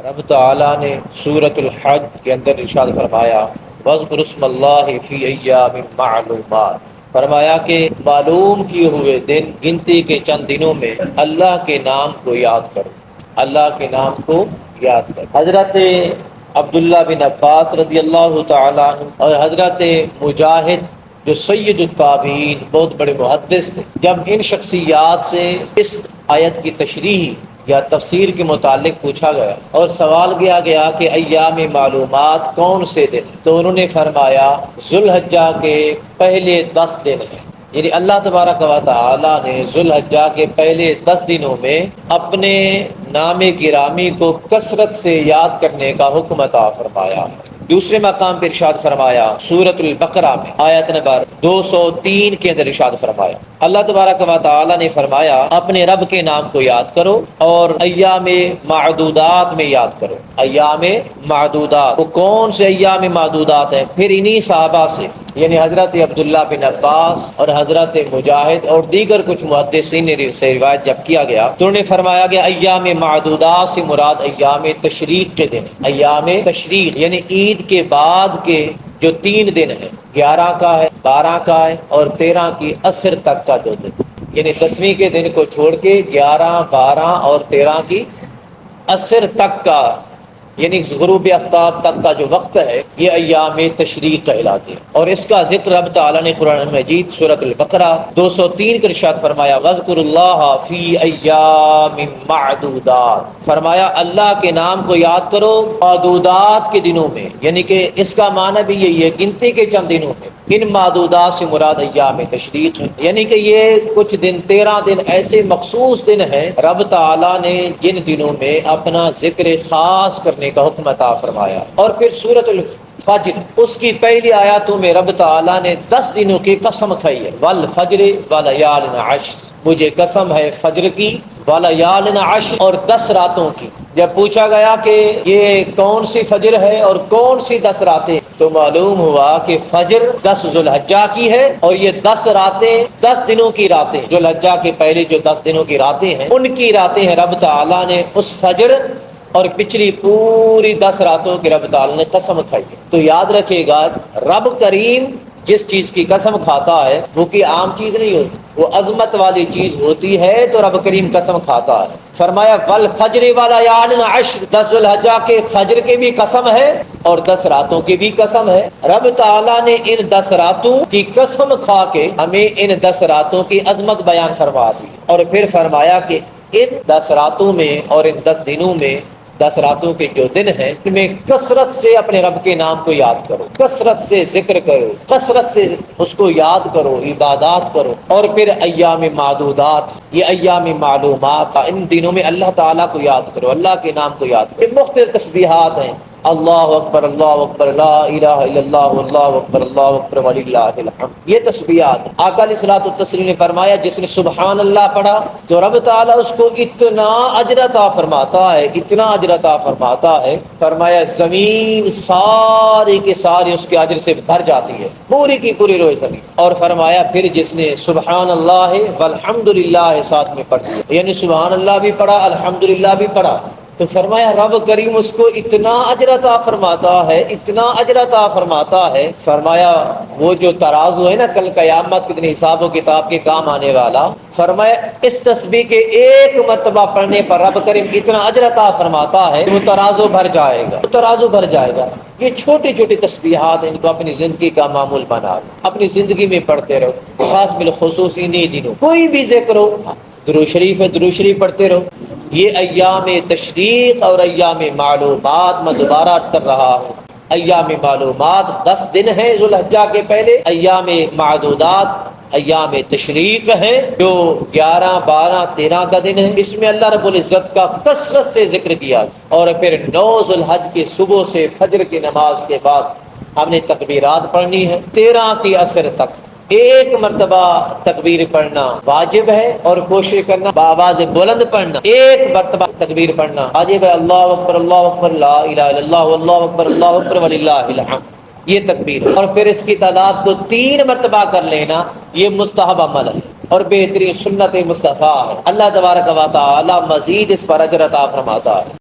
رب تعالیٰ نے سورۃ الحج کے اندر ارشاد فرمایا وَاذْكُرُ اسْمَ اللَّهِ فِي أَيَّامٍ مَّعْلُومَاتٍ، فرمایا کہ معلوم کیے ہوئے دن، گنتی کے چند دنوں میں اللہ کے نام کو یاد کرو، اللہ کے نام کو یاد کرو۔ حضرت عبداللہ بن عباس رضی اللہ تعالیٰ عنہ اور حضرت مجاہد جو سید التابعین، بہت بڑے محدث تھے، جب ان شخصیات سے اس آیت کی تشریح یا تفسیر کے متعلق پوچھا گیا اور سوال کیا گیا کہ ایام معلومات کون سے دن ہیں، تو انہوں نے فرمایا ذو الحجہ کے پہلے 10 دن ہیں۔ یعنی اللہ تبارک و تعالی نے ذو الحجہ کے پہلے 10 دنوں میں اپنے نام گرامی کو کثرت سے یاد کرنے کا حکم عطا فرمایا۔ دوسرے مقام پر ارشاد فرمایا سورۃ البقرہ میں آیت نمبر 203 کے اندر ارشاد فرمایا، اللہ تبارک و تعالی نے فرمایا اپنے رب کے نام کو یاد کرو اور ایام معدودات میں یاد کرو۔ ایام معدودات، وہ کون سے ایام معدودات ہیں؟ پھر انہی صحابہ سے یعنی حضرت عبداللہ بن عباس اور حضرت مجاہد اور دیگر کچھ محدثین سے روایت جب کیا گیا تو انہوں نے فرمایا کہ ایام معدودات سے مراد ایام تشریق کے دن ہیں۔ ایام تشریق یعنی عید کے بعد کے جو 3 دن ہیں، 11 کا ہے، 12 کا ہے اور 13 کی عصر تک کا جو دن، یعنی 10ویں کے دن کو چھوڑ کے 11، 12 اور 13 کی عصر تک کا، یعنی غروب آفتاب تک کا جو وقت ہے، یہ ایام تشریق کہلاتے ہیں۔ اور اس کا ذکر رب تعالیٰ نے قرآن مجید سورۃ البقرہ 203 کے ارشاد فرمایا وَاذْكُرُوا اللَّهَ فِي أَيَّامٍ مَّعْدُودَاتٍ، فرمایا اللہ کے نام کو یاد کرو معدودات کے دنوں میں، یعنی کہ اس کا معنی بھی یہی ہے گنتی کے چند دنوں میں۔ ان معدودات سے مراد ایام تشریق ہے، یعنی کہ یہ کچھ دن، 13 دن ایسے مخصوص دن ہیں رب تعالیٰ نے جن دنوں میں اپنا ذکر خاص کرنے کا حکم عطا فرمایا۔ اور پھر سورۃ الفجر، اس کی پہلی آیاتوں میں رب تعالیٰ نے 10 دنوں کی قسم کھائی ہے، والفجر ولیال عشر، مجھے قسم ہے فجر کی، ولیال عشر، اور 10 راتوں کی۔ جب پوچھا گیا کہ یہ کون سی فجر ہے اور کون سی 10 راتیں، تو معلوم ہوا کہ فجر 10 ذو الحجہ کی ہے اور یہ 10 راتیں 10 دنوں کی راتیں، ذو الحجہ کے پہلے جو 10 دنوں کی راتیں ہیں ان کی راتیں ہیں۔ رب تعالیٰ نے اس فجر اور پچھلی پوری 10 راتوں کی رب تعالیٰ نے قسم کھائی ہے۔ تو یاد رکھے گا رب کریم جس چیز کی قسم کھاتا ہے وہ کوئی عام چیز نہیں ہوتی، وہ عظمت والی چیز ہوتی ہے، تو رب کریم قسم کھاتا ہے۔ فرمایا والفجر ولیال عشر، 10 ذو الحجہ کے فجر کی بھی قسم ہے اور 10 راتوں کی بھی قسم ہے۔ رب تعالیٰ نے ان 10 راتوں کی قسم کھا کے ہمیں ان 10 راتوں کی عظمت بیان فرما دی، اور پھر فرمایا کہ ان 10 راتوں میں اور ان 10 دنوں میں، 10 راتوں کے جو دن ہیں ان میں کثرت سے اپنے رب کے نام کو یاد کرو، کثرت سے ذکر کرو، کثرت سے اس کو یاد کرو، عبادات کرو۔ اور پھر ایام معدودات، یہ ایام معلومات، ان دنوں میں اللہ تعالیٰ کو یاد کرو، اللہ کے نام کو یاد کرو۔ یہ مختلف تسبیحات ہیں، اللہ اکبر، اللہ اکبر، لا الہ الا اللہ، اللہ اکبر، اللہ اکبر وللہ الحمد، یہ تسبیحات۔ آقا علیہ الصلوۃ والتسلیم نے فرمایا جس نے سبحان اللہ پڑھا تو رب تعالیٰ اس کو اتنا اجر عطا فرماتا ہے، اتنا اجر عطا فرماتا ہے، فرمایا زمین ساری کے ساری اس کے اجر سے بھر جاتی ہے، پوری کی پوری روئے زمین۔ اور فرمایا پھر جس نے سبحان اللہ والحمد للہ ساتھ میں پڑھ دیا، یعنی سبحان اللہ بھی پڑھا، الحمدللہ بھی پڑھا، تو فرمایا رب کریم اس کو اتنا اجر عطا فرماتا ہے، اتنا اجر عطا فرماتا ہے۔ فرمایا وہ جو ترازو ہے نا کل قیامت کے دن حساب و کتاب کے کام آنے والا، فرمایا اس تسبیح کے ایک مرتبہ پڑھنے پر رب کریم اتنا اجر عطا فرماتا ہے وہ ترازو بھر جائے گا، وہ ترازو بھر جائے گا۔ یہ چھوٹی چھوٹی تسبیحات ہیں، ان کو اپنی زندگی کا معمول بنا لو، اپنی زندگی میں پڑھتے رہو، خاص بالخصوص انہی دنوں کوئی بھی ذکر ہو، درود شریف ہے درود شریف پڑھتے رہو۔ یہ ایام تشریق اور ایام معلومات، میں دوبارہ عرض کر رہا ہوں، ایام معلومات 10 دن ہیں ذو الحجہ کے پہلے، ایام معدودات ایام تشریق ہے جو 11، 12، 13 کا دن ہے، اس میں اللہ رب العزت کا کثرت سے ذکر کیا۔ اور پھر 9 ذو الحج کی صبح سے فجر کی نماز کے بعد ہم نے تکبیرات پڑھنی ہے، 13 کی عصر تک ایک مرتبہ تکبیر پڑھنا واجب ہے، اور کوشش کرنا بآواز بلند پڑھنا، ایک مرتبہ تکبیر پڑھنا واجب ہے، اللہ اکبر، اللہ اکبر، لا الہ الا اللہ، اللہ اکبر، اللہ اکبر وللہ الحمد، یہ تکبیر۔ اور پھر اس کی تعداد کو 3 مرتبہ کر لینا، یہ مستحب عمل ہے اور بہترین سنت مصطفیٰ ہے۔ اللہ تبارک و تعالی مزید اس پر اجر عطا فرماتا ہے۔